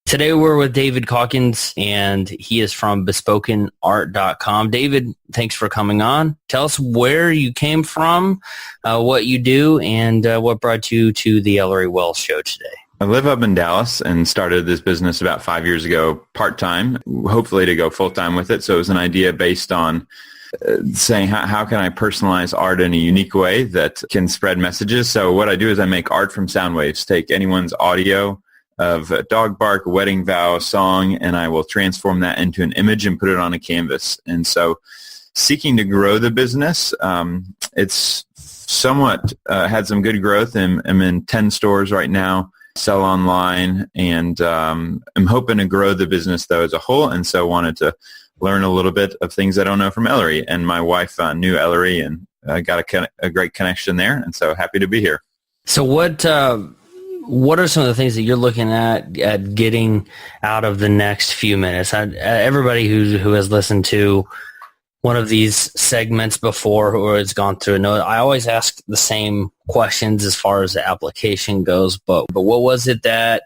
Today we're with David Calkins, and he is from bespokenart.com. David, thanks for coming on. Tell us where you came from, what you do, and what brought you to the Ellory Wells Show today. I live up in Dallas and started this business about 5 years ago part-time, hopefully to go full-time with it. So it was an idea based on saying how can I personalize art in a unique way that can spread messages. So what I do is I make art from sound waves, take anyone's audio of a dog bark, a wedding vow, a song, and I will transform that into an image and put it on a canvas. And so seeking to grow the business, it's somewhat had some good growth. I'm in 10 stores right now, sell online, and I'm hoping to grow the business, though, as a whole, and so wanted to learn a little bit of things I don't know from Ellory. And my wife knew Ellory and got a great connection there, and so happy to be here. So what are some of the things that you're looking at getting out of the next few minutes? Everybody who has listened to one of these segments before or has gone through it, I always ask the same questions as far as the application goes. But what was it that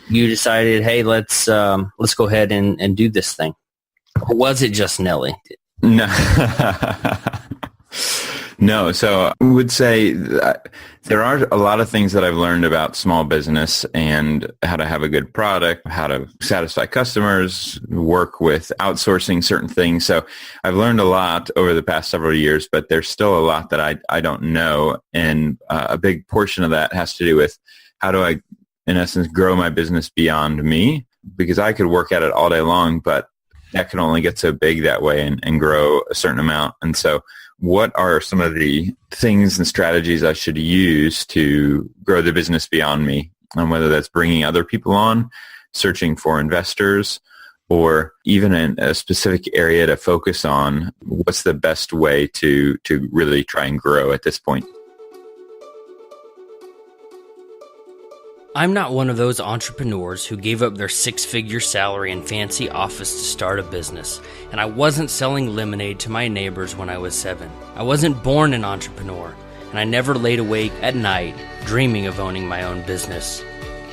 you decided, hey, let's go ahead and do this thing? Or was it just Nelly? No. No, so I would say there are a lot of things that I've learned about small business and how to have a good product, how to satisfy customers, work with outsourcing certain things. So I've learned a lot over the past several years, but there's still a lot that I don't know. And a big portion of that has to do with how do I, in essence, grow my business beyond me? Because I could work at it all day long, but that can only get so big that way and grow a certain amount. And so what are some of the things and strategies I should use to grow the business beyond me? And whether that's bringing other people on, searching for investors, or even in a specific area to focus on, what's the best way to really try and grow at this point? I'm not one of those entrepreneurs who gave up their six-figure salary and fancy office to start a business, and I wasn't selling lemonade to my neighbors when I was 7. I wasn't born an entrepreneur, and I never laid awake at night dreaming of owning my own business.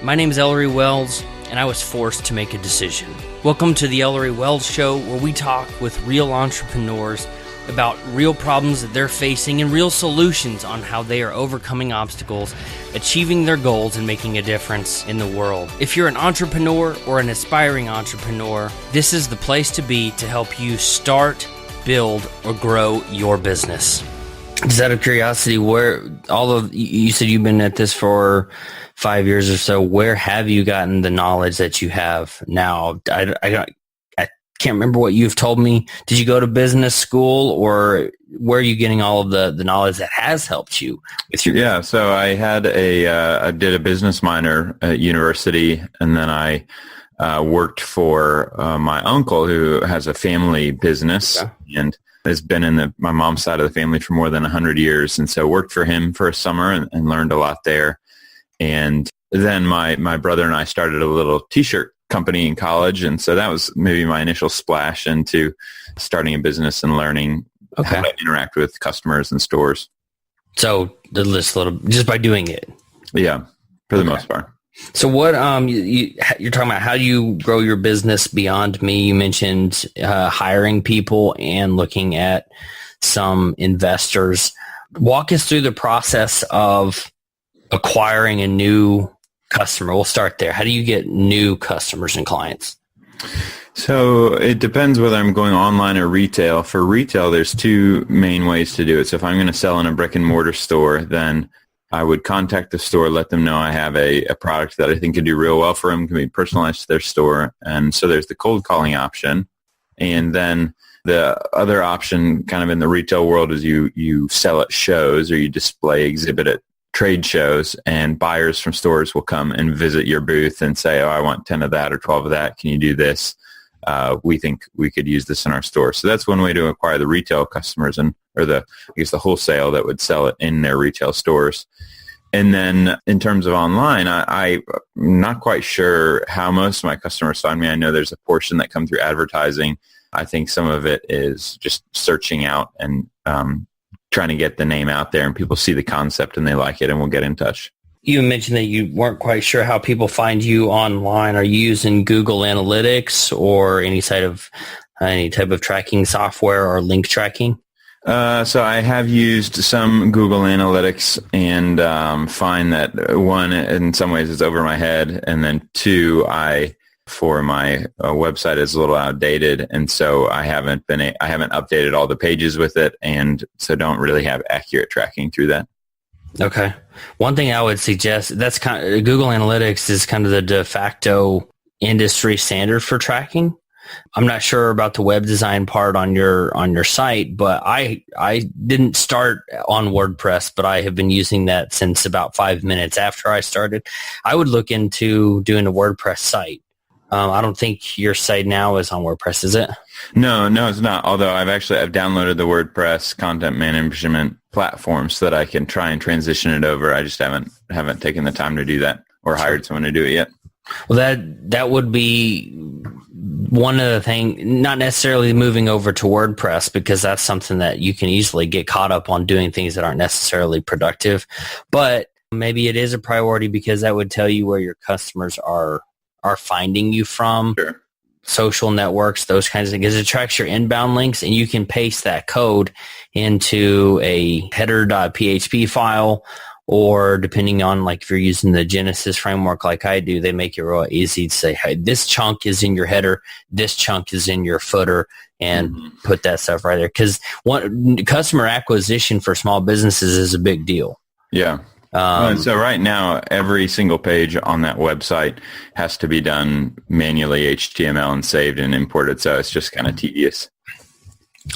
My name is Ellory Wells, and I was forced to make a decision. Welcome to the Ellory Wells Show, where we talk with real entrepreneurs about real problems that they're facing and real solutions on how they are overcoming obstacles, achieving their goals, and making a difference in the world. If you're an entrepreneur or an aspiring entrepreneur, this is the place to be to help you start, build, or grow your business. Just out of curiosity, you said you've been at this for 5 years or so. Where have you gotten the knowledge that you have now? I can't remember what you've told me. Did you go to business school, or where are you getting all of the knowledge that has helped you with your? Yeah, so I had I did a business minor at university, and then I worked for my uncle who has a family business and has been in my mom's side of the family for more than 100 years. And so worked for him for a summer and learned a lot there. And then my brother and I started a little t-shirt company in college, and so that was maybe my initial splash into starting a business and learning how to interact with customers and stores. So just by doing it. Yeah, for the most part. So what you're talking about, how do you grow your business beyond me? You mentioned hiring people and looking at some investors. Walk us through the process of acquiring a new customer. We'll start there. How do you get new customers and clients? So it depends whether I'm going online or retail. For retail, there's two main ways to do it. So if I'm going to sell in a brick and mortar store, then I would contact the store, let them know I have a product that I think could do real well for them, can be personalized to their store. And so there's the cold calling option. And then the other option kind of in the retail world is you sell at shows, or you exhibit at trade shows, and buyers from stores will come and visit your booth and say, oh, I want 10 of that or 12 of that. Can you do this? We think we could use this in our store. So that's one way to acquire the retail customers or the wholesale that would sell it in their retail stores. And then in terms of online, I'm not quite sure how most of my customers find me. I know there's a portion that come through advertising. I think some of it is just searching out and trying to get the name out there, and people see the concept and they like it and will get in touch. You mentioned that you weren't quite sure how people find you online. Are you using Google Analytics or any type of tracking software or link tracking? So I have used some Google Analytics and find that one, in some ways, it's over my head, and then two, for my website is a little outdated, and so I haven't updated all the pages with it, and so don't really have accurate tracking through that. Okay. One thing I would suggest, Google Analytics is kind of the de facto industry standard for tracking. I'm not sure about the web design part on your site, but I didn't start on WordPress, but I have been using that since about 5 minutes after I started. I would look into doing a WordPress site. I don't think your site now is on WordPress, is it? No, it's not. Although I've downloaded the WordPress content management platform so that I can try and transition it over. I just haven't taken the time to do that or hired someone to do it yet. Well, that would be one of the things, not necessarily moving over to WordPress, because that's something that you can easily get caught up on doing things that aren't necessarily productive. But maybe it is a priority because that would tell you where your customers are finding you from. Sure. Social networks, those kinds of things. Because it tracks your inbound links, and you can paste that code into a header.php file, or depending on, like, if you're using the Genesis framework like I do, they make it real easy to say, hey, this chunk is in your header, this chunk is in your footer, and put that stuff right there. Because customer acquisition for small businesses is a big deal. Yeah. So right now, every single page on that website has to be done manually, HTML, and saved and imported. So it's just kind of tedious.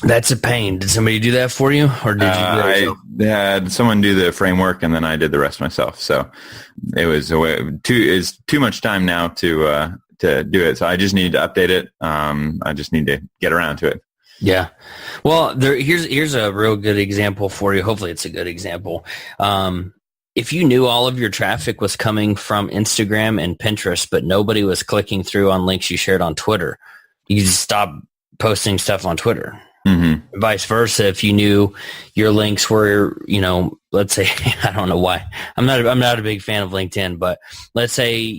That's a pain. Did somebody do that for you, or did you do it yourself? I had someone do the framework, and then I did the rest myself. So it was too much time now to do it. So I just need to update it. I just need to get around to it. Yeah. Well, here's a real good example for you. Hopefully, it's a good example. If you knew all of your traffic was coming from Instagram and Pinterest, but nobody was clicking through on links you shared on Twitter, you just stop posting stuff on Twitter. Mm-hmm. Vice versa, if you knew your links were, let's say, I don't know why. I'm not a big fan of LinkedIn, but let's say,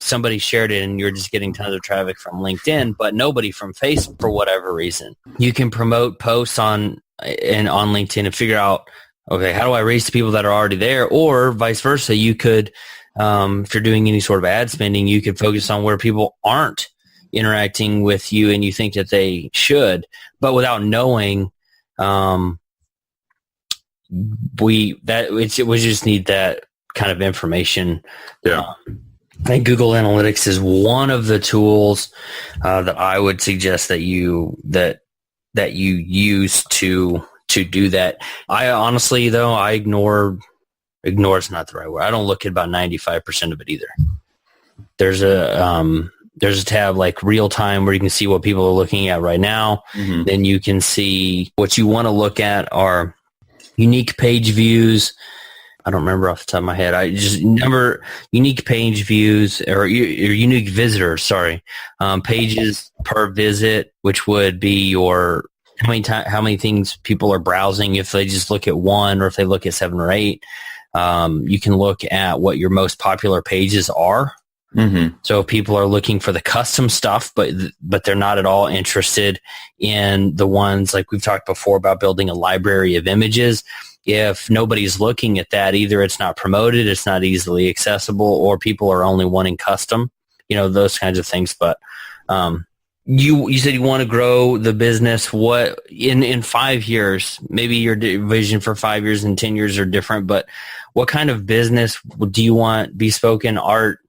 somebody shared it and you're just getting tons of traffic from LinkedIn, but nobody from Facebook for whatever reason. You can promote posts on LinkedIn and figure out, okay, how do I reach the people that are already there? Or vice versa, you could, if you're doing any sort of ad spending, you could focus on where people aren't interacting with you and you think that they should, but without knowing, we just need that kind of information. Yeah. I think Google Analytics is one of the tools that I would suggest that you use to do that. I honestly, though, I ignore is not the right word. I don't look at about 95% of it either. There's a tab like real time where you can see what people are looking at right now. Mm-hmm. Then you can see what you want to look at are unique page views. I don't remember off the top of my head. I just remember unique page views or unique visitors, pages per visit, which would be your how many things people are browsing if they just look at one or if they look at 7 or 8. You can look at what your most popular pages are. Mm-hmm. So if people are looking for the custom stuff, but they're not at all interested in the ones like we've talked before about building a library of images. If nobody's looking at that, either it's not promoted, it's not easily accessible, or people are only wanting custom, those kinds of things. But you said you want to grow the business. What in 5 years, maybe your vision for 5 years and 10 years are different, but what kind of business do you want Bespoken Art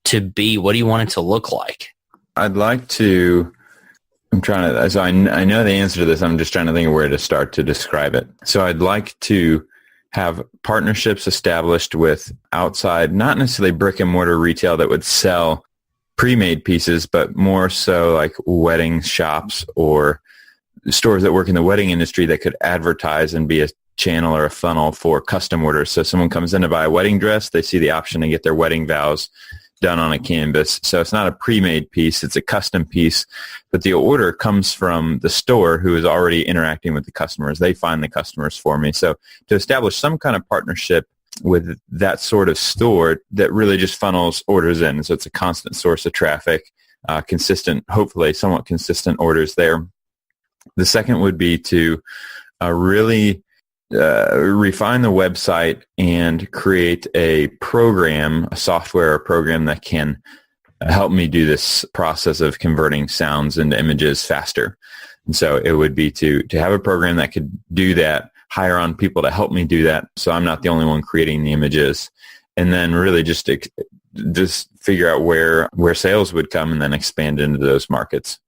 to be? What do you want it to look like? I'd like to, I know the answer to this. I'm just trying to think of where to start to describe it. So I'd like to have partnerships established with outside, not necessarily brick and mortar retail that would sell pre-made pieces, but more so like wedding shops or stores that work in the wedding industry that could advertise and be a channel or a funnel for custom orders. So someone comes in to buy a wedding dress, they see the option to get their wedding vows done on a canvas. So it's not a pre-made piece, it's a custom piece, but the order comes from the store who is already interacting with the customers. They find the customers for me. So to establish some kind of partnership with that sort of store that really just funnels orders in. So it's a constant source of traffic, consistent, hopefully somewhat consistent orders there. The second would be to really refine the website and create a program, a software or program that can help me do this process of converting sounds into images faster. And so it would be to have a program that could do that, hire on people to help me do that, so I'm not the only one creating the images, and then really just figure out where sales would come and then expand into those markets.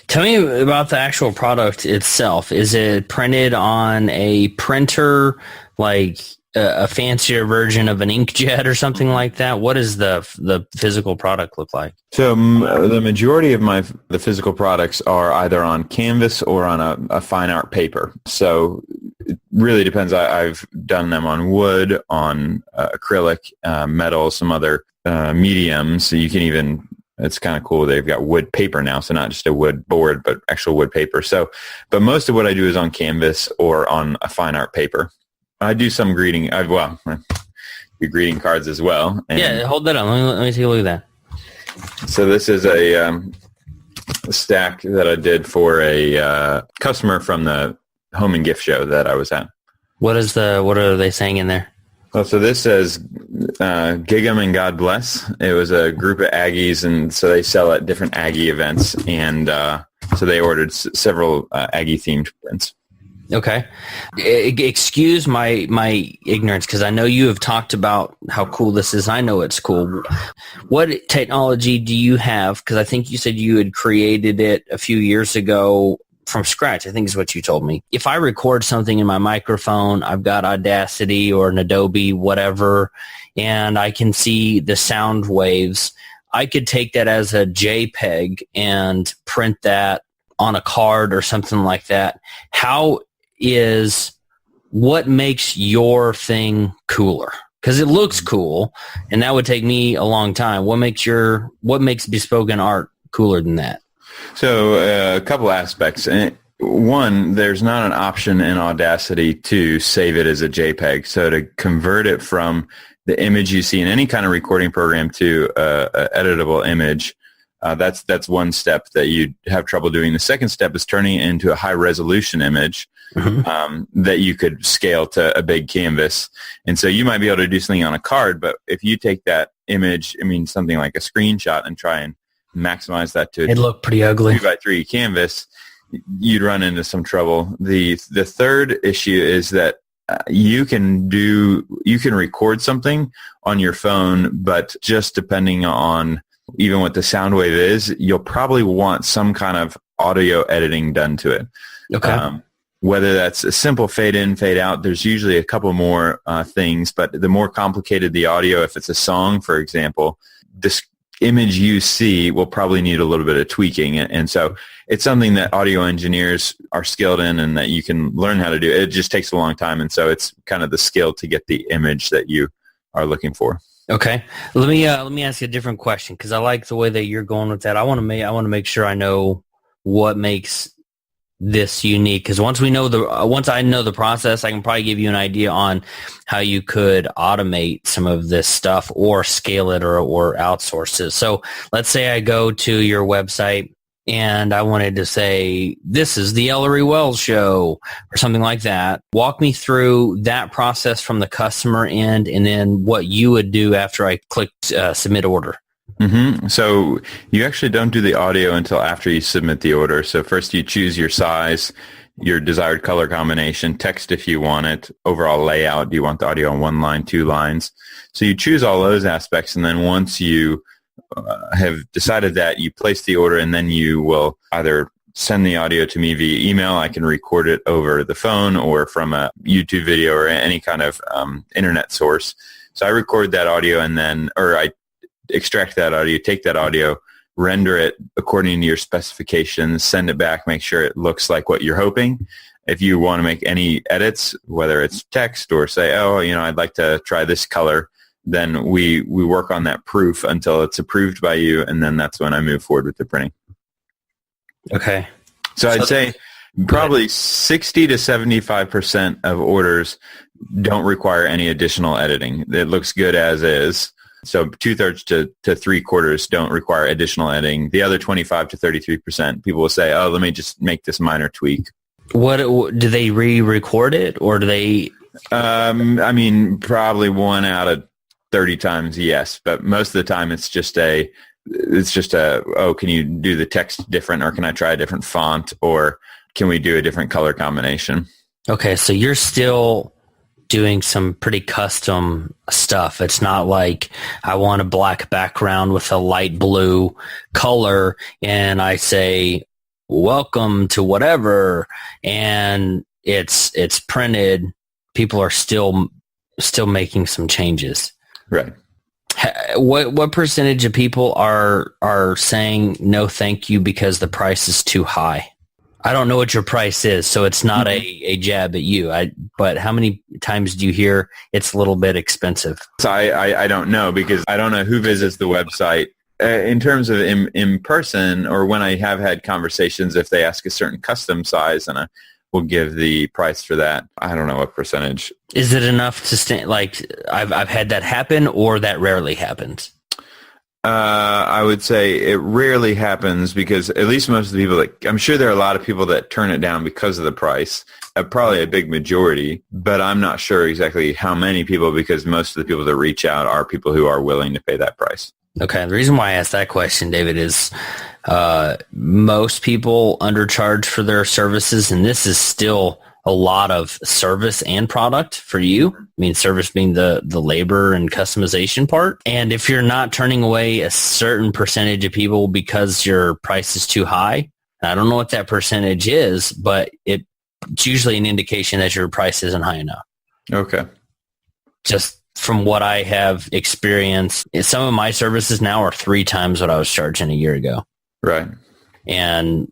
Tell me about the actual product itself. Is it printed on a printer, like a fancier version of an inkjet or something like that? What does the physical product look like? So the majority of the physical products are either on canvas or on a fine art paper. So it really depends. I've done them on wood, on acrylic, metal, some other mediums. So you can even, it's kind of cool. They've got wood paper now, so not just a wood board, but actual wood paper. So, but most of what I do is on canvas or on a fine art paper. I do some greeting. I do greeting cards as well. And yeah, hold that on. Let me take a look at that. So this is a stack that I did for a customer from the home and gift show that I was at. What are they saying in there? Well, so this says, gig 'em and God bless. It was a group of Aggies, and so they sell at different Aggie events, and so they ordered several Aggie-themed prints. Okay. Excuse my ignorance, because I know you have talked about how cool this is. I know it's cool. What technology do you have? Because I think you said you had created it a few years ago from scratch, I think is what you told me. If I record something in my microphone, I've got Audacity or an Adobe, whatever, and I can see the sound waves. I could take that as a JPEG and print that on a card or something like that. What makes your thing cooler? Because it looks cool, and that would take me a long time. What makes bespoken art cooler than that? So a couple aspects. One, there's not an option in Audacity to save it as a JPEG. So to convert it from the image you see in any kind of recording program to an editable image, that's one step that you'd have trouble doing. The second step is turning it into a high-resolution image that you could scale to a big canvas. And so you might be able to do something on a card, but if you take that image, something like a screenshot, and try and maximize that to it'd look pretty ugly 3x3 canvas, you'd run into some trouble. The third issue is that you can record something on your phone, but just depending on even what the sound wave is, you'll probably want some kind of audio editing done to it. Okay. Whether that's a simple fade in, fade out, there's usually a couple more things, but the more complicated the audio, if it's a song, for example, this image you see will probably need a little bit of tweaking. And so it's something that audio engineers are skilled in and that you can learn how to do. It just takes a long time. And so it's kind of the skill to get the image that you are looking for. Okay. Let me ask you a different question, because I like the way that you're going with that. I want to make sure I know what makes this unique, because once I know the process, I can probably give you an idea on how you could automate some of this stuff or scale it or outsource it. So let's say I go to your website and I wanted to say, this is the Ellory Wells Show or something like that. Walk me through that process from the customer end, and then what you would do after I clicked submit order. Mm-hmm. So you actually don't do the audio until after you submit the order. So first you choose your size, your desired color combination, text if you want it, overall layout. Do you want the audio on one line, two lines? So you choose all those aspects, and then once you have decided that, you place the order, and then you will either send the audio to me via email. I can record it over the phone or from a YouTube video or any kind of internet source. So I record that audio, I extract that audio, take that audio, render it according to your specifications, send it back, make sure it looks like what you're hoping. If you want to make any edits, whether it's text or say, I'd like to try this color, then we work on that proof until it's approved by you, and then that's when I move forward with the printing. Okay. So I'd say probably 60 to 75% of orders don't require any additional editing. It looks good as is. So 2/3 to 3/4 don't require additional editing. The other 25 to 33%, people will say, oh, let me just make this minor tweak. What do they re-record it, or do they? I mean, probably 1 out of 30 times, yes. But most of the time, it's just a, oh, can you do the text different, or can I try a different font, or can we do a different color combination? Okay, so you're still doing some pretty custom stuff. It's not like I want a black background with a light blue color and I say, welcome to whatever, and it's printed. People are still making some changes. Right. What percentage of people are saying no thank you because the price is too high? I don't know what your price is, so it's not a jab at you. But how many times do you hear it's a little bit expensive? So I don't know, because I don't know who visits the website. In terms of in person, or when I have had conversations, if they ask a certain custom size, and I will give the price for that. I don't know what percentage. Is it enough to stand? Like I've had that happen, or that rarely happens? I would say it rarely happens, because at least most of the people I'm sure there are a lot of people that turn it down because of the price, probably a big majority, but I'm not sure exactly how many people, because most of the people that reach out are people who are willing to pay that price. Okay. The reason why I asked that question, David, is most people undercharge for their services, and this is still a lot of service and product for you. I mean, service being the labor and customization part. And if you're not turning away a certain percentage of people because your price is too high, I don't know what that percentage is, but it's usually an indication that your price isn't high enough. Okay. Just from what I have experienced, some of my services now are 3 times what I was charging a year ago. Right. And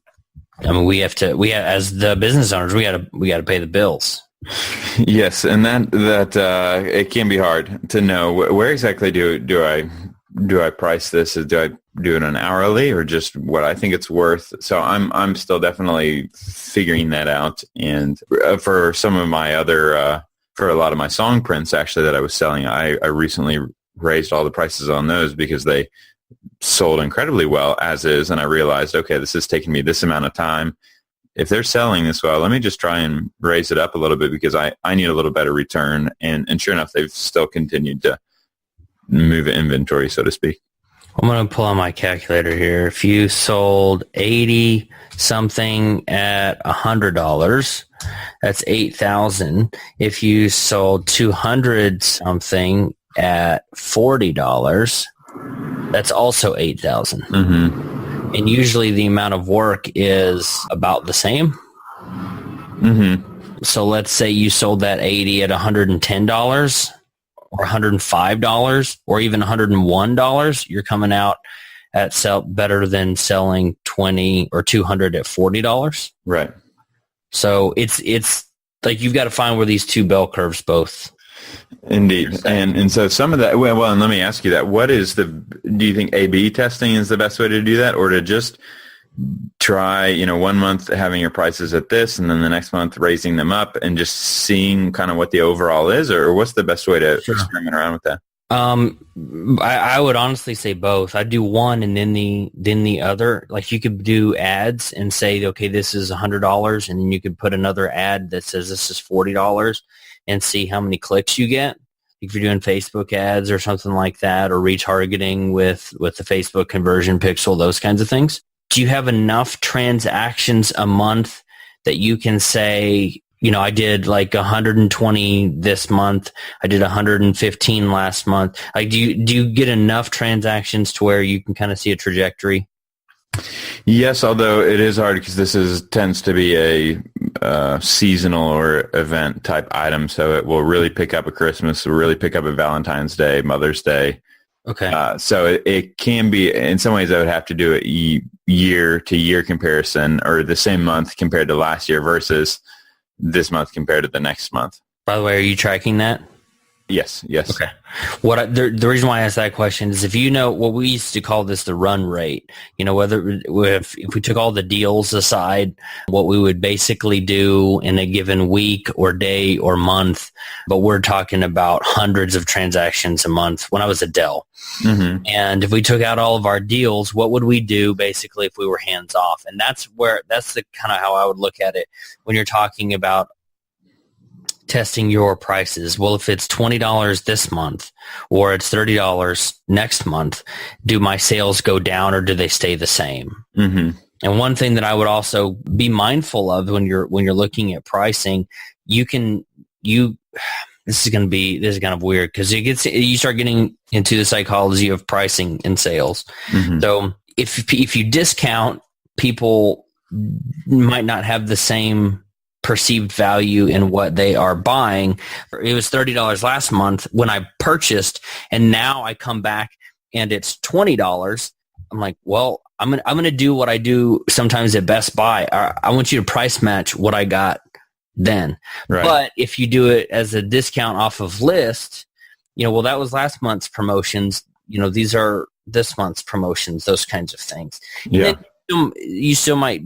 I mean, we have as the business owners, we got to pay the bills. Yes, and that it can be hard to know where exactly do I price this? Do I do it on hourly, or just what I think it's worth? So I'm still definitely figuring that out. And for some of my other for a lot of my song prints actually that I was selling, I recently raised all the prices on those because they sold incredibly well as is, and I realized, okay, this is taking me this amount of time. If they're selling this well, let me just try and raise it up a little bit, because I need a little better return. And sure enough, they've still continued to move inventory, so to speak. I'm going to pull out my calculator here. If you sold 80 something at $100, that's $8,000. If you sold 200 something at $40, that's also $8,000. Mm-hmm. And usually the amount of work is about the same. Mm-hmm. So let's say you sold that 80 at $110 or $105 or even $101. You're coming out at better than selling 20 or 200 at $40. Right. So it's like you've got to find where these two bell curves both. Indeed. And so some of that, well, and let me ask you that. Do you think A/B testing is the best way to do that, or to just try, 1 month having your prices at this and then the next month raising them up and just seeing kind of what the overall is, or what's the best way to experiment around with that? I would honestly say both. I'd do one and then the other. Like you could do ads and say, okay, this is $100, and then you could put another ad that says this is $40 and see how many clicks you get. If you're doing Facebook ads or something like that, or retargeting with the Facebook conversion pixel, those kinds of things. Do you have enough transactions a month that you can say, I did like 120 this month. I did 115 last month. Like, do you get enough transactions to where you can kind of see a trajectory? Yes, although it is hard because this tends to be a seasonal or event type item. So it will really pick up at Christmas, will really pick up at Valentine's Day, Mother's Day. Okay. So it can be, in some ways I would have to do a year-to-year comparison, or the same month compared to last year versus this month compared to the next month. By the way, are you tracking that? Yes. Okay. The reason why I asked that question is if you know what we used to call this the run rate, whether if we took all the deals aside, what we would basically do in a given week or day or month, but we're talking about hundreds of transactions a month when I was at Dell. Mm-hmm. And if we took out all of our deals, what would we do basically if we were hands off? And that's the kind of how I would look at it when you're talking about testing your prices. Well, if it's $20 this month or it's $30 next month, do my sales go down or do they stay the same? Mm-hmm. And one thing that I would also be mindful of when you're looking at pricing, this is kind of weird because you start getting into the psychology of pricing and sales. Mm-hmm. So if you discount, people might not have the same perceived value in what they are buying. It was $30 last month when I purchased, and now I come back and it's $20. I'm like, well, I'm gonna do what I do sometimes at Best Buy. I want you to price match what I got then. Right. But if you do it as a discount off of list, well, that was last month's promotions. These are this month's promotions. Those kinds of things. Yeah. You still might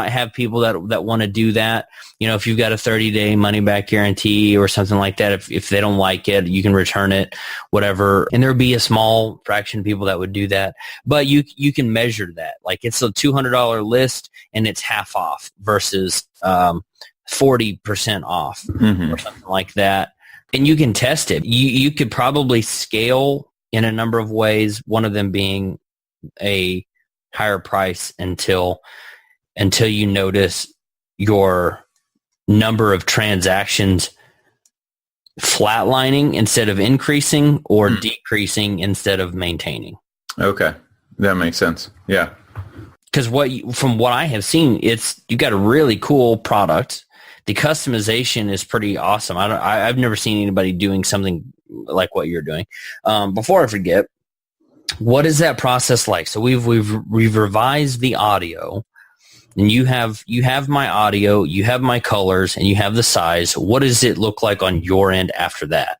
have people that want to do that. If you've got a 30-day money back guarantee or something like that, if they don't like it, you can return it, whatever. And there'd be a small fraction of people that would do that. But you can measure that. Like it's a $200 list and it's half off versus 40% off or something like that. And you can test it. You could probably scale in a number of ways, one of them being a higher price until you notice your number of transactions flatlining instead of increasing or decreasing instead of maintaining. Okay. That makes sense. Yeah. Because from what I have seen, you got a really cool product. The customization is pretty awesome. I've never seen anybody doing something like what you're doing. Before I forget, what is that process like? So we've revised the audio, and you have my audio, you have my colors, and you have the size. What does it look like on your end after that?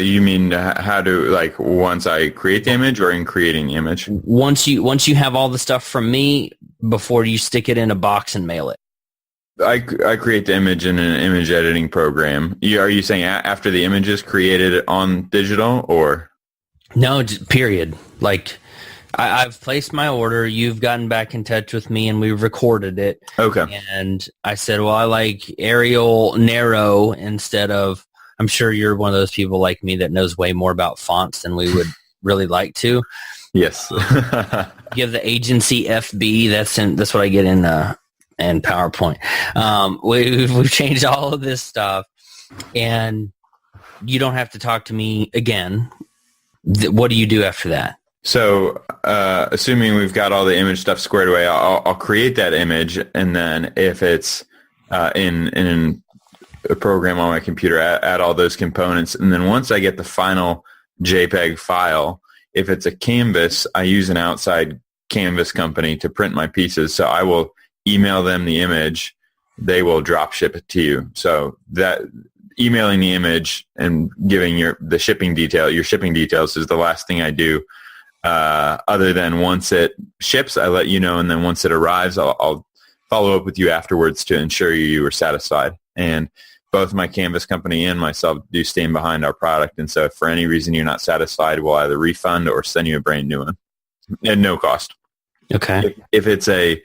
You mean how to once I create the image or in creating the image? Once you have all the stuff from me before you stick it in a box and mail it. I create the image in an image editing program. Are you saying after the image is created on digital or? No, period. I've placed my order. You've gotten back in touch with me, and we've recorded it. Okay. And I said, well, I like Arial narrow instead of, I'm sure you're one of those people like me that knows way more about fonts than we would really like to. Yes. You have the agency FB. That's what I get in PowerPoint. We've changed all of this stuff, and you don't have to talk to me again. What do you do after that? So, assuming we've got all the image stuff squared away, I'll create that image, and then if it's in a program on my computer, add all those components, and then once I get the final JPEG file, if it's a canvas, I use an outside canvas company to print my pieces. So I will email them the image; they will drop ship it to you. So that emailing the image and giving your shipping details is the last thing I do. Other than once it ships, I let you know, and then once it arrives, I'll follow up with you afterwards to ensure you were satisfied. And both my canvas company and myself do stand behind our product. And so if for any reason you're not satisfied, we'll either refund or send you a brand new one at no cost. Okay. If it's a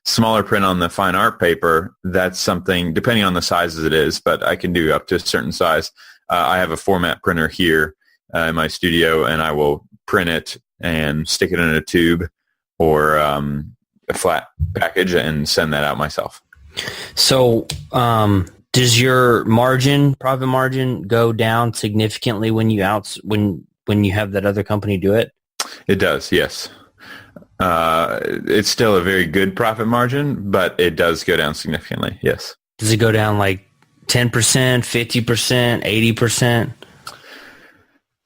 smaller print on the fine art paper, that's something, depending on the sizes it is, but I can do up to a certain size. I have a format printer here in my studio, and I will print it and stick it in a tube or a flat package and send that out myself. So does your profit margin go down significantly when you have that other company do it? It does, yes. It's still a very good profit margin, but it does go down significantly, yes. Does it go down like 10%, 50%, 80%?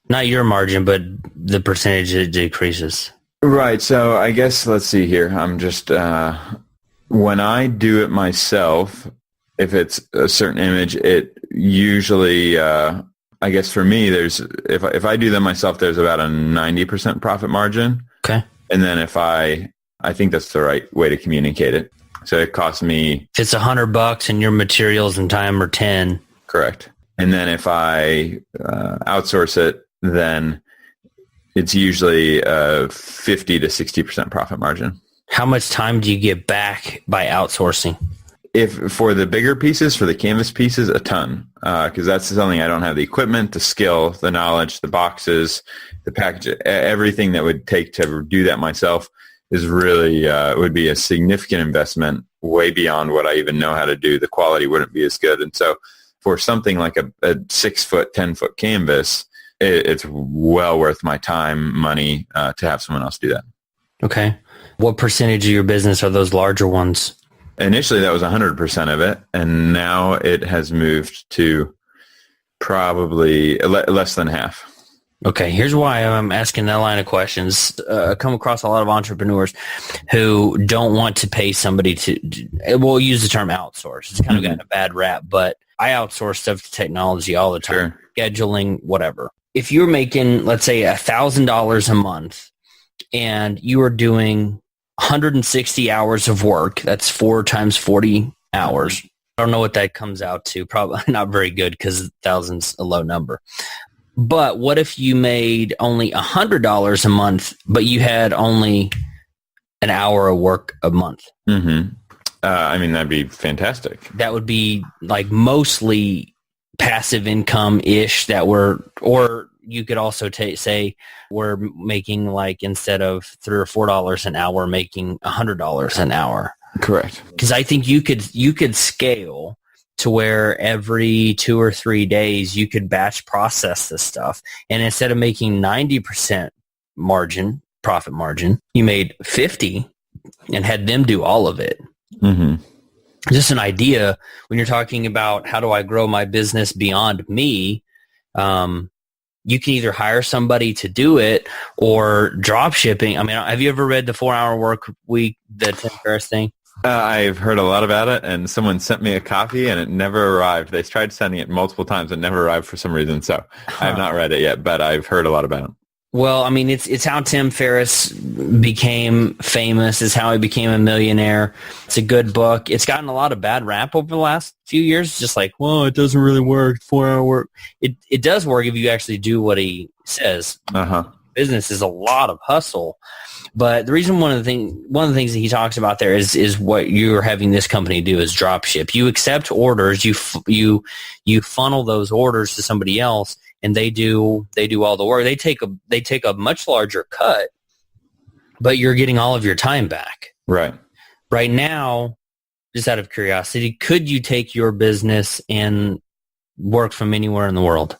Not your margin, but the percentage it decreases. Right. So I guess, let's see here. I'm just, when I do it myself, if it's a certain image, it usually, I guess for me, if I do them myself, there's about a 90% profit margin. Okay. And then if I think that's the right way to communicate it. So it costs me. If it's $100 and your materials and time are 10. Correct. And then if I outsource it, then it's usually a 50 to 60% profit margin. How much time do you get back by outsourcing? If for the bigger pieces, for the canvas pieces, a ton, because that's something I don't have the equipment, the skill, the knowledge, the boxes, the package, everything that would take to do that myself is really would be a significant investment, way beyond what I even know how to do. The quality wouldn't be as good. And so for something like a 6-foot, 10-foot canvas, it's well worth my time, money to have someone else do that. Okay. What percentage of your business are those larger ones? Initially, that was 100% of it, and now it has moved to probably less than half. Okay, here's why I'm asking that line of questions. I come across a lot of entrepreneurs who don't want to pay somebody we'll use the term outsource. It's kind of gotten a bad rap, but I outsource stuff to technology all the time, scheduling, whatever. If you're making, let's say, $1,000 a month and you are doing 160 hours of work, that's 4 times 40 hours. I don't know what that comes out to. Probably not very good because 1,000's a low number. But what if you made only $100 a month, but you had only an hour of work a month? Mm-hmm. I mean, that'd be fantastic. That would be like mostly passive income-ish or you could also say we're making, like, instead of $3 or $4 an hour, making $100 an hour. Correct. Because I think you could scale to where every 2 or 3 days you could batch process this stuff. And instead of making 90% profit margin, you made 50 and had them do all of it. Mm-hmm. Just an idea when you're talking about how do I grow my business beyond me. You can either hire somebody to do it or drop shipping. I mean, have you ever read the 4-Hour Work Week, the Tim Ferriss thing? I've heard a lot about it, and someone sent me a copy, and it never arrived. They tried sending it multiple times and never arrived for some reason. So I have not read it yet, but I've heard a lot about it. Well, I mean, it's how Tim Ferriss became famous. It's how he became a millionaire. It's a good book. It's gotten a lot of bad rap over the last few years. Just like, well, it doesn't really work. 4-hour work. It does work if you actually do what he says. Business is a lot of hustle. But the reason one of the things that he talks about there is what you're having this company do is drop ship. You accept orders. You funnel those orders to somebody else. And they do all the work. They take a much larger cut, but you're getting all of your time back. Right. Right now, just out of curiosity, could you take your business and work from anywhere in the world?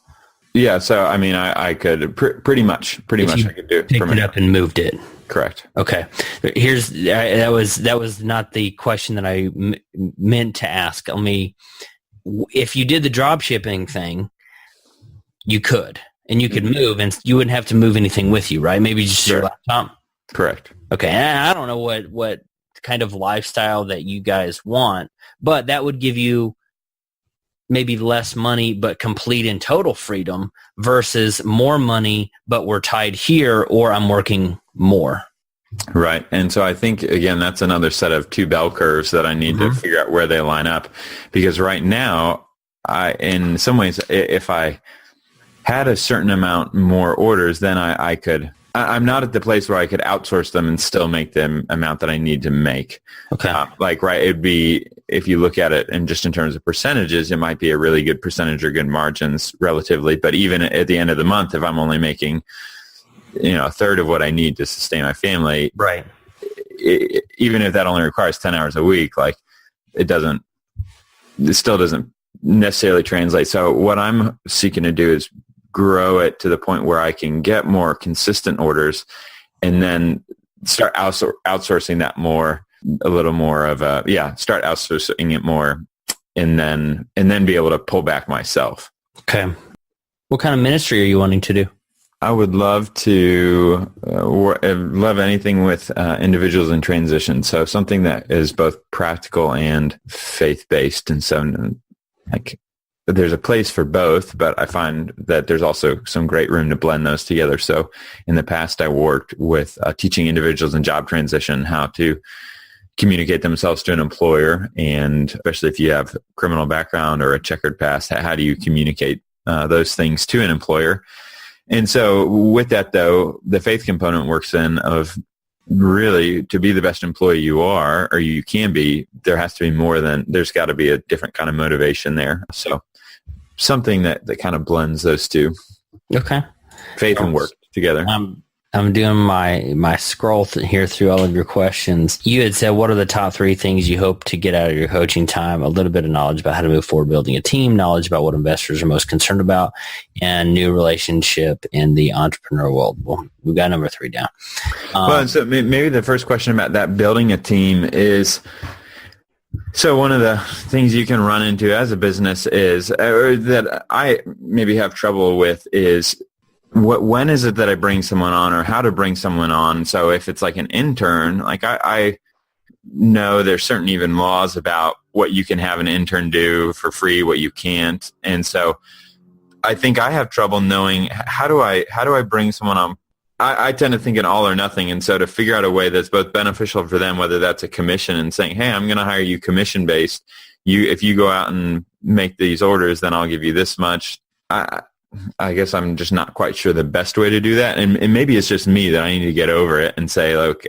Yeah. So I mean, I could pretty much I could do it. Picked it up and moved it. Correct. Okay. That was not the question that I meant to ask. If you did the drop shipping thing, you could, and you could move, and you wouldn't have to move anything with you, right? Maybe just your laptop. Correct. Okay. I don't know what kind of lifestyle that you guys want, but that would give you maybe less money, but complete and total freedom versus more money, but we're tied here, or I'm working more. Right. And so I think, again, that's another set of 2 bell curves that I need to figure out where they line up, because right now, in some ways, if I had a certain amount more orders, then I could. I'm not at the place where I could outsource them and still make the amount that I need to make. Okay. It'd be, if you look at it and just in terms of percentages, it might be a really good percentage or good margins relatively. But even at the end of the month, if I'm only making, a third of what I need to sustain my family, right? Even if that only requires 10 hours a week, it still doesn't necessarily translate. So what I'm seeking to do is grow it to the point where I can get more consistent orders, and then start outsourcing that more, a little more of start outsourcing it more, and then be able to pull back myself. Okay. What kind of ministry are you wanting to do? I would love to love anything with individuals in transition. So something that is both practical and faith-based. And so there's a place for both, but I find that there's also some great room to blend those together. So in the past, I worked with teaching individuals in job transition how to communicate themselves to an employer, and especially if you have criminal background or a checkered past, how do you communicate those things to an employer? And so with that, though, the faith component works in of really to be the best employee you are, or you can be, there has to be more than, there's got to be a different kind of motivation there. So something that kind of blends those two. Okay. Faith and work together. I'm doing my scroll here through all of your questions. You had said, what are the top 3 things you hope to get out of your coaching time? A little bit of knowledge about how to move forward building a team, knowledge about what investors are most concerned about, and new relationship in the entrepreneur world. Well, we've got number 3 down. Well, so maybe the first question about that building a team is, so one of the things you can run into as a business is, or that I maybe have trouble with is, when is it that I bring someone on, or how to bring someone on? So if it's like an intern, like I know there's certain even laws about what you can have an intern do for free, what you can't. And so I think I have trouble knowing how do I bring someone on? I tend to think in all or nothing. And so to figure out a way that's both beneficial for them, whether that's a commission and saying, hey, I'm going to hire you commission based. If you go out and make these orders, then I'll give you this much. I guess I'm just not quite sure the best way to do that. And maybe it's just me that I need to get over it and say, look,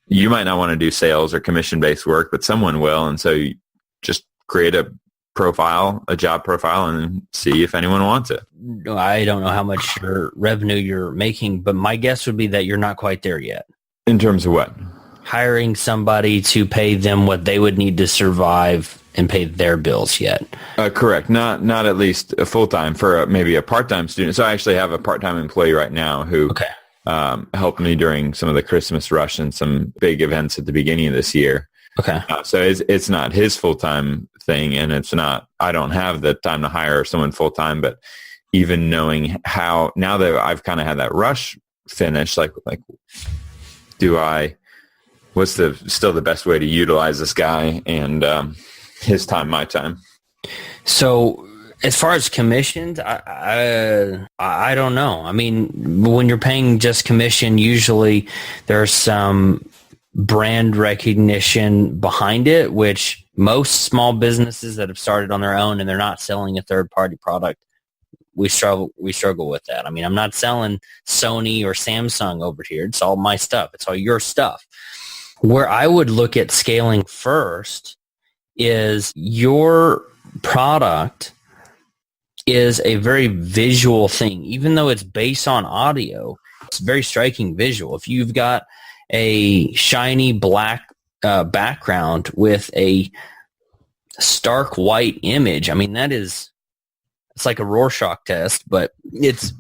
you might not want to do sales or commission-based work, but someone will. And so you just create a profile, a job profile, and see if anyone wants it. I don't know how much revenue you're making, but my guess would be that you're not quite there yet. In terms of what? Hiring somebody to pay them what they would need to survive and pay their bills yet. Correct. Not at least a full-time, for maybe a part-time student. So I actually have a part-time employee right now who helped me during some of the Christmas rush and some big events at the beginning of this year. Okay. So it's not his full-time thing, and it's not, I don't have the time to hire someone full-time, but even knowing how, now that I've kind of had that rush finished, like what's still the best way to utilize this guy and his time, my time? So as far as commissions, I don't know. I mean, when you're paying just commission, usually there's some brand recognition behind it, which most small businesses that have started on their own and they're not selling a third-party product, we struggle with that. I mean, I'm not selling Sony or Samsung over here. It's all my stuff. It's all your stuff. Where I would look at scaling first is your product is a very visual thing. Even though it's based on audio, it's a very striking visual. If you've got a shiny black background with a stark white image, I mean, it's like a Rorschach test, but it's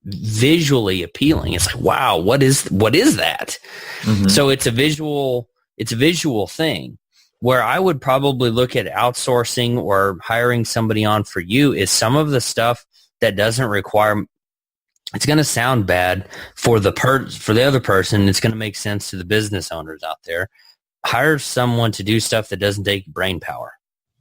visually appealing. It's like, wow, what is that? Mm-hmm. So it's a visual thing. Where I would probably look at outsourcing or hiring somebody on for you is some of the stuff that doesn't require, it's going to sound bad for the other person. It's going to make sense to the business owners out there. Hire someone to do stuff that doesn't take brain power.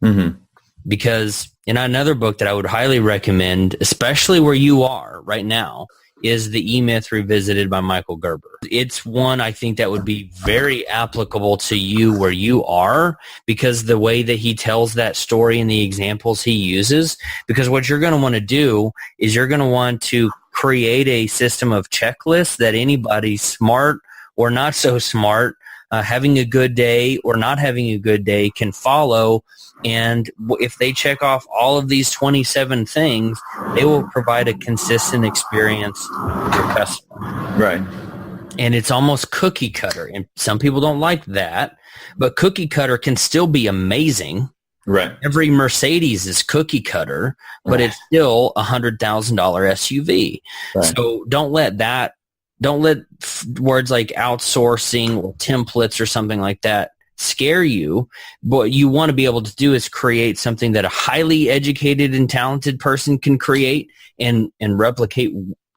Mm-hmm. Because in another book that I would highly recommend, especially where you are right now, is The E-Myth Revisited by Michael Gerber. It's one I think that would be very applicable to you where you are, because the way that he tells that story and the examples he uses, because what you're going to want to do is you're going to want to create a system of checklists that anybody smart or not so smart, having a good day or not having a good day can follow. And if they check off all of these 27 things, they will provide a consistent experience to your customer. Right. And it's almost cookie cutter. And some people don't like that, but cookie cutter can still be amazing. Right. Every Mercedes is cookie cutter, but it's still a $100,000 SUV. Right. So don't let words like outsourcing or templates or something like that scare you. What you want to be able to do is create something that a highly educated and talented person can create and replicate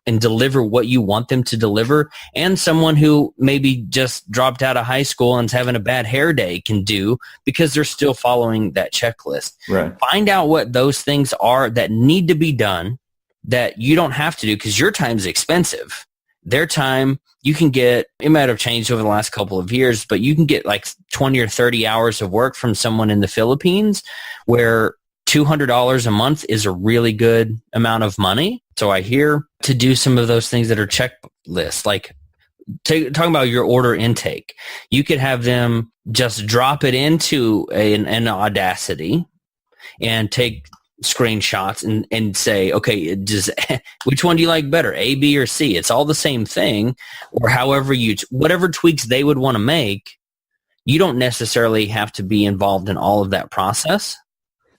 and deliver what you want them to deliver, and someone who maybe just dropped out of high school and is having a bad hair day can do because they're still following that checklist. Right. Find out what those things are that need to be done that you don't have to do because your time is expensive. Their time, you can get, it might have changed over the last couple of years, but you can get like 20 or 30 hours of work from someone in the Philippines where $200 a month is a really good amount of money. So I hear to do some of those things that are checklists, like talking about your order intake. You could have them just drop it into an Audacity and take screenshots and say, okay, which one do you like better, A, B, or C? It's all the same thing, or however whatever tweaks they would want to make. You don't necessarily have to be involved in all of that process.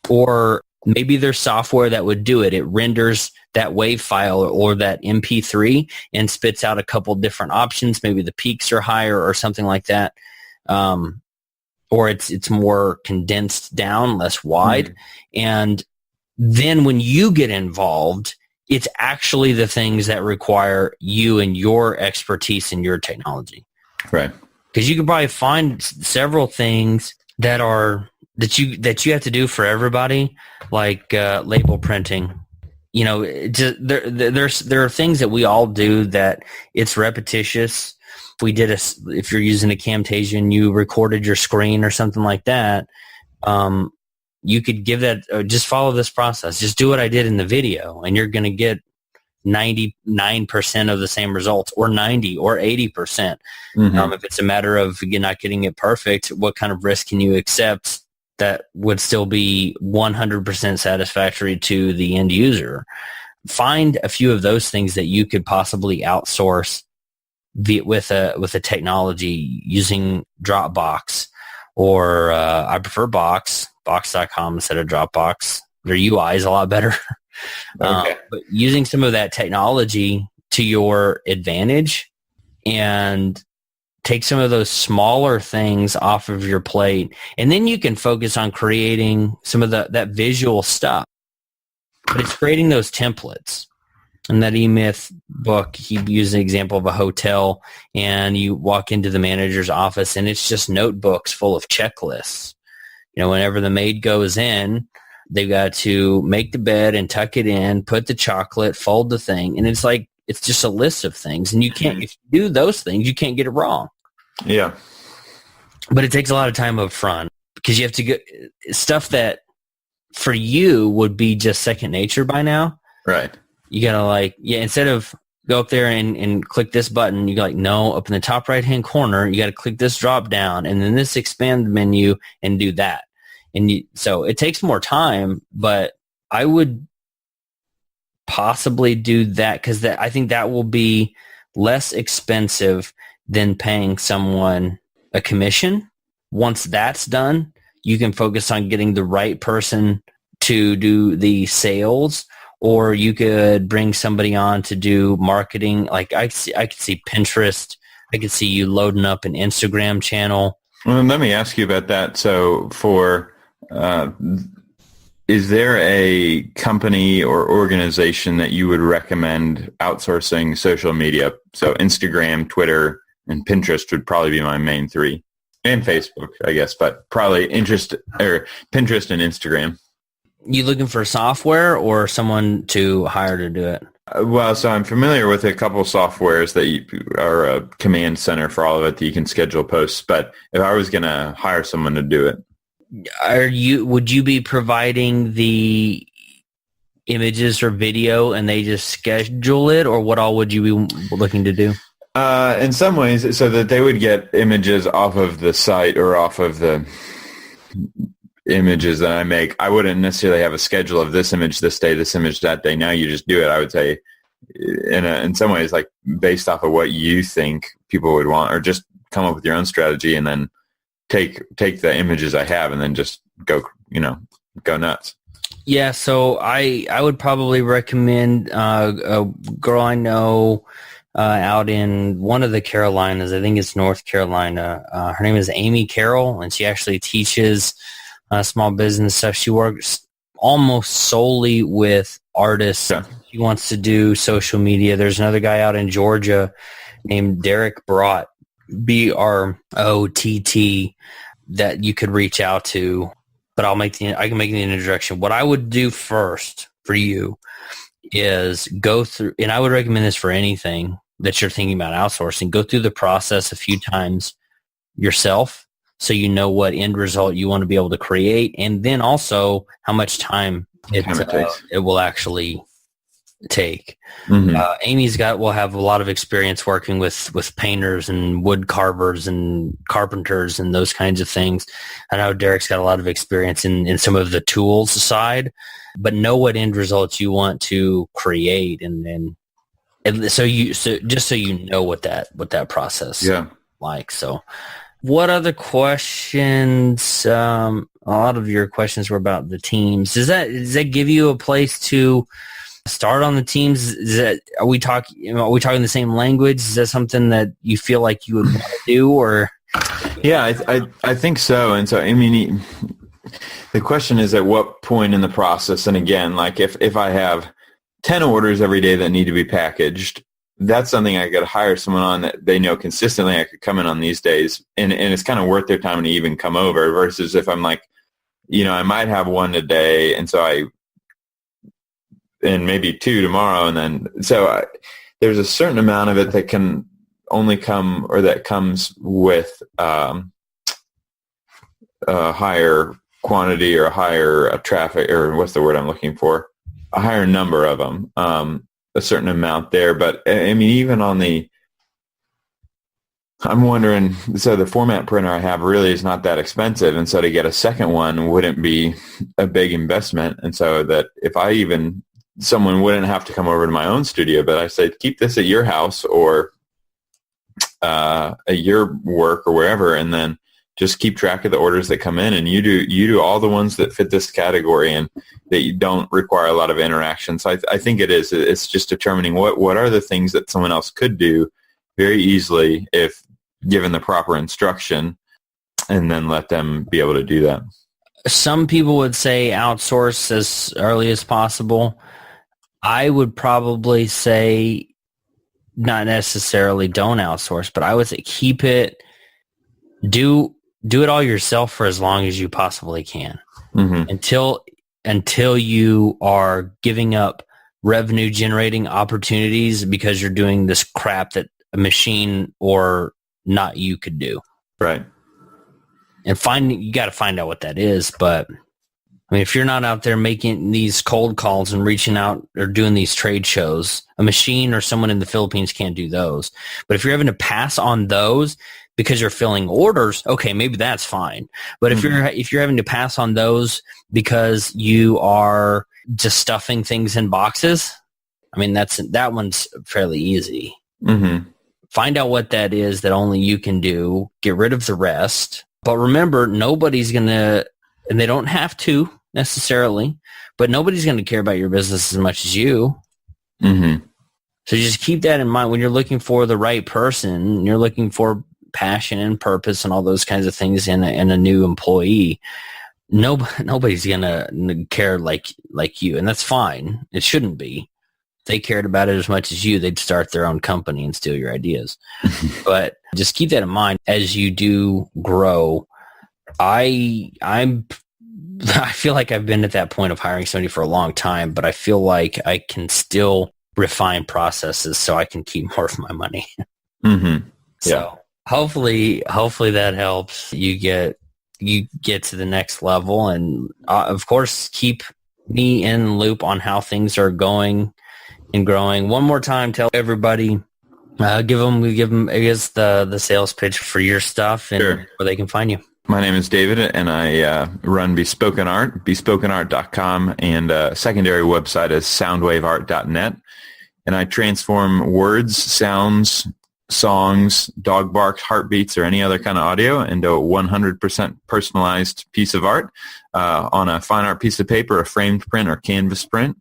Or maybe there's software that would do it. It renders that WAV file or that MP3 and spits out a couple different options. Maybe the peaks are higher or something like that. Or it's more condensed down, less wide. And then when you get involved, it's actually the things that require you and your expertise in your technology. Right. Because you can probably find several things that you have to do for everybody, like label printing. You know, there are things that we all do that it's repetitious. If you're using a Camtasia and you recorded your screen or something like that, you could give that, just follow this process. Just do what I did in the video, and you're going to get 99% of the same results, or 90 or 80%. If it's a matter of you're not getting it perfect, what kind of risk can you accept that would still be 100% satisfactory to the end user? Find a few of those things that you could possibly outsource with a technology using Dropbox, or I prefer Box.com instead of Dropbox. Their UI is a lot better. Okay. But using some of that technology to your advantage and take some of those smaller things off of your plate, and then you can focus on creating some of that visual stuff. But it's creating those templates. In that E-Myth book, he used an example of a hotel, and you walk into the manager's office, and it's just notebooks full of checklists. You know, whenever the maid goes in, they've got to make the bed and tuck it in, put the chocolate, fold the thing, and it's like it's just a list of things. And you can't, if you do those things, you can't get it wrong. Yeah. But it takes a lot of time up front because you have to get stuff that for you would be just second nature by now. Right. You gotta instead of go up there and click this button, you go no, up in the top right-hand corner, you gotta click this drop down and then this expand menu and do that. And so it takes more time, but I would possibly do that because I think that will be less expensive than paying someone a commission. Once that's done, you can focus on getting the right person to do the sales, or you could bring somebody on to do marketing. Like I could see Pinterest. I could see you loading up an Instagram channel. Well, let me ask you about that. So is there a company or organization that you would recommend outsourcing social media? So Instagram, Twitter, and Pinterest would probably be my main three. And Facebook, I guess, but probably Pinterest and Instagram. You looking for software or someone to hire to do it? Well, so I'm familiar with a couple of softwares that are a command center for all of it that you can schedule posts. But if I was going to hire someone to do it, would you be providing the images or video and they just schedule it, or what all would you be looking to do? In some ways, so that they would get images off of the site or off of the images that I make. I wouldn't necessarily have a schedule of this image this day, this image that day. Now you just do it. I would say in some ways, like based off of what you think people would want, or just come up with your own strategy and then take the images I have and then just go nuts. Yeah. So I would probably recommend a girl I know out in one of the Carolinas. I think it's North Carolina. Her name is Amy Carroll, and she actually teaches small business stuff. She works almost solely with artists. Yeah. He wants to do social media. There's another guy out in Georgia named Derek Brott, Brott, that you could reach out to. But I can make the introduction. What I would do first for you is go through, and I would recommend this for anything that you're thinking about outsourcing, go through the process a few times yourself so you know what end result you want to be able to create, and then also how much time it will actually take. Mm-hmm. Will have a lot of experience working with painters and wood carvers and carpenters and those kinds of things. I know Derek's got a lot of experience in some of the tools side, but know what end results you want to create, and so you know what that process like. So what other questions? A lot of your questions were about the teams. Does that give you a place to start on the teams? Are we talking the same language? Is that something that you feel like you would want to do? Or yeah, I think so. And so, I mean, the question is at what point in the process? And again, like if I have 10 orders every day that need to be packaged, that's something I got to hire someone on that they know consistently I could come in on these days, and it's kind of worth their time to even come over, versus if I'm like, I might have one today, and so and maybe two tomorrow, and then there's a certain amount of it that can only come, or that comes with a higher quantity or a higher traffic, or what's the word I'm looking for? A higher number of them, a certain amount there. But I mean, even on I'm wondering, so the format printer I have really is not that expensive, and so to get a second one wouldn't be a big investment, and so that if someone wouldn't have to come over to my own studio, but I said, keep this at your house or at your work or wherever, and then just keep track of the orders that come in, and you do all the ones that fit this category and that you don't require a lot of interaction. So I think it's just determining what are the things that someone else could do very easily if given the proper instruction, and then let them be able to do that. Some people would say outsource as early as possible. I would probably say not necessarily don't outsource, but I would say keep it, do it all yourself for as long as you possibly can, until you are giving up revenue generating opportunities because you're doing this crap that a machine or not you could do. Right. And you got to find out what that is, but I mean, if you're not out there making these cold calls and reaching out or doing these trade shows, a machine or someone in the Philippines can't do those. But if you're having to pass on those because you're filling orders, okay, maybe that's fine. But if you're having to pass on those because you are just stuffing things in boxes, I mean, that one's fairly easy. Mm-hmm. Find out what that is that only you can do. Get rid of the rest. But remember, nobody's going to, and they don't have to necessarily, but nobody's going to care about your business as much as you. Mm-hmm. So just keep that in mind when you're looking for the right person. You're looking for passion and purpose and all those kinds of things in a new employee. Nobody's going to care like you, and that's fine. It shouldn't be. If they cared about it as much as you, they'd start their own company and steal your ideas. But just keep that in mind as you do grow. I feel like I've been at that point of hiring somebody for a long time, but I feel like I can still refine processes so I can keep more of my money. Mm-hmm. Yeah. So hopefully that helps you get to the next level, and of course keep me in the loop on how things are going and growing. One more time, tell everybody, give them I guess the sales pitch for your stuff and Sure. where they can find you. My name is David, and I run Bespoken Art, bespokenart.com, and a secondary website is soundwaveart.net. And I transform words, sounds, songs, dog barks, heartbeats, or any other kind of audio into a 100% personalized piece of art on a fine art piece of paper, a framed print or canvas print,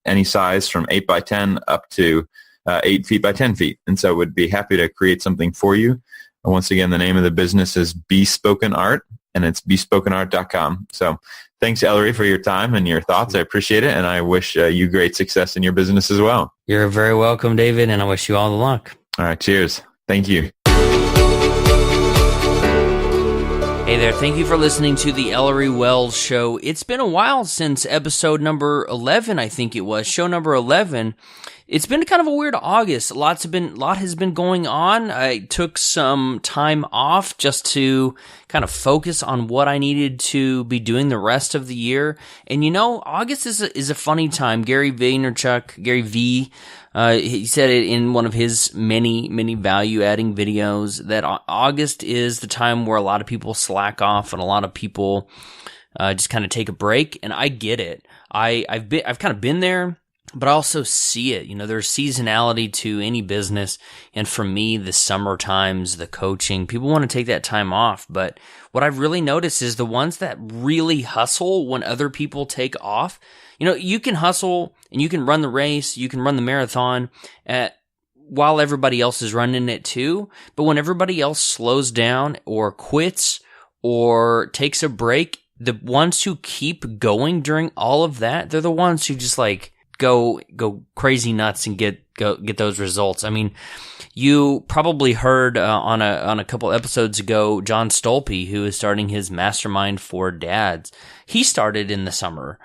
any size from 8 by 10 up to 8 feet by 10 feet. And so would be happy to create something for you. Once again, the name of the business is Bespoken Art, and it's bespokenart.com. So Thanks, Ellory, for your time and your thoughts. I appreciate it, and I wish you great success in your business as well. You're very welcome, David, and I wish you all the luck. All right, cheers. Thank you. Hey there, thank you for listening to the Ellory Wells Show. It's been a while since episode number 11, I think it was, show number 11. It's been kind of a weird August. A lot has been going on. I took some time off just to kind of focus on what I needed to be doing the rest of the year. And August is a funny time. Gary V, he said it in one of his many value-adding videos that August is the time where a lot of people slack off and a lot of people just kind of take a break. And I get it. I've kind of been there. But I also see it. There's seasonality to any business. And for me, the summer times, the coaching, people want to take that time off. But what I've really noticed is the ones that really hustle when other people take off. You can hustle and you can run the race, you can run the marathon while everybody else is running it too. But when everybody else slows down or quits or takes a break, the ones who keep going during all of that, they're the ones who just go crazy nuts and get those results. I mean, you probably heard on a couple episodes ago, John Stolpe, who is starting his mastermind for dads. He started in the summer.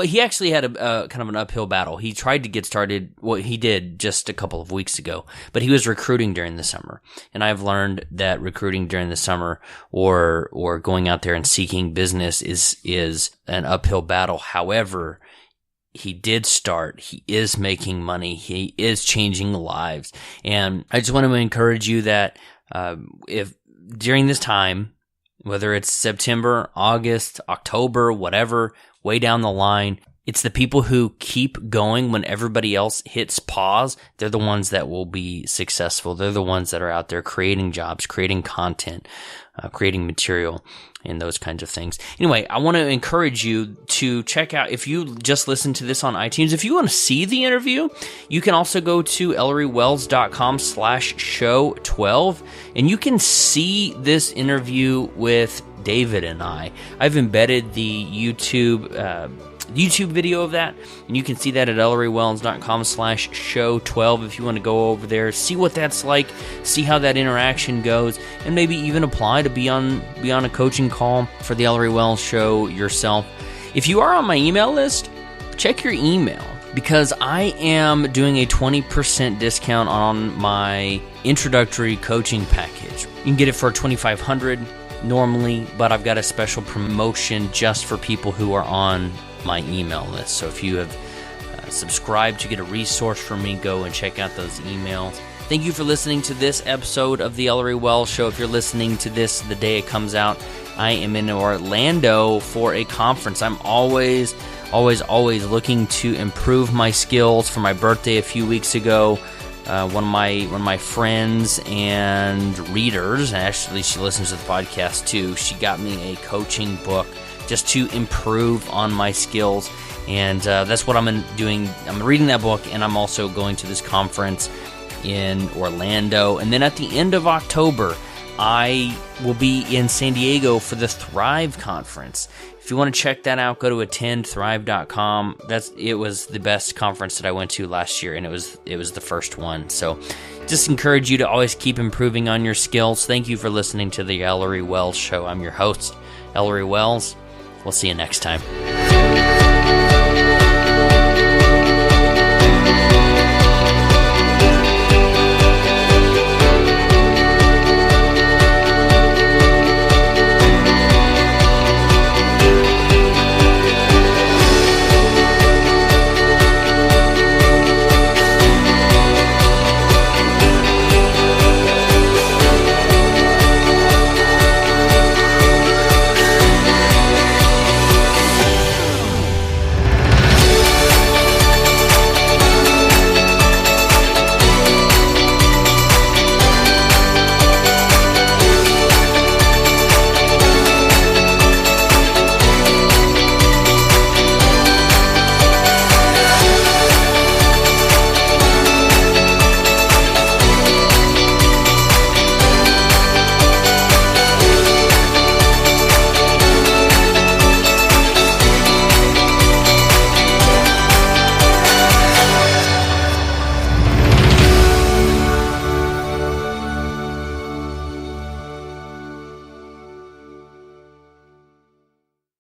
He actually had a kind of an uphill battle. He tried to get started. He did just a couple of weeks ago, but he was recruiting during the summer. And I've learned that recruiting during the summer or going out there and seeking business is an uphill battle. However, he did start. He is making money. He is changing lives. And I just want to encourage you that if during this time, whether it's September, August, October, whatever, way down the line, it's the people who keep going when everybody else hits pause. They're the ones that will be successful. They're the ones that are out there creating jobs, creating content, creating material, and those kinds of things. Anyway, I want to encourage you to check out, if you just listen to this on iTunes, if you want to see the interview, you can also go to ellorywells.com/show12, and you can see this interview with David and I. I've embedded the YouTube video of that, and you can see that at ellorywells.com/show12 if you want to go over there, see what that's like, see how that interaction goes, and maybe even apply to be on a coaching call for the Ellory Wells Show yourself. If you are on my email list, check your email, because I am doing a 20% discount on my introductory coaching package. You can get it for $2,500 normally, but I've got a special promotion just for people who are on my email list. So if you have subscribed to get a resource from me, go and check out those emails. Thank you for listening to this episode of the Ellory Wells Show. If you're listening to this the day it comes out, I am in Orlando for a conference. I'm always looking to improve my skills. For my birthday a few weeks ago, one of my friends and readers, actually she listens to the podcast too, she got me a coaching book just to improve on my skills, and that's what I'm doing. I'm reading that book, and I'm also going to this conference in Orlando. And then at the end of October, I will be in San Diego for the Thrive Conference. If you want to check that out, go to attendthrive.com. It was the best conference that I went to last year, and it was the first one. So just encourage you to always keep improving on your skills. Thank you for listening to the Ellory Wells Show. I'm your host, Ellory Wells. We'll see you next time.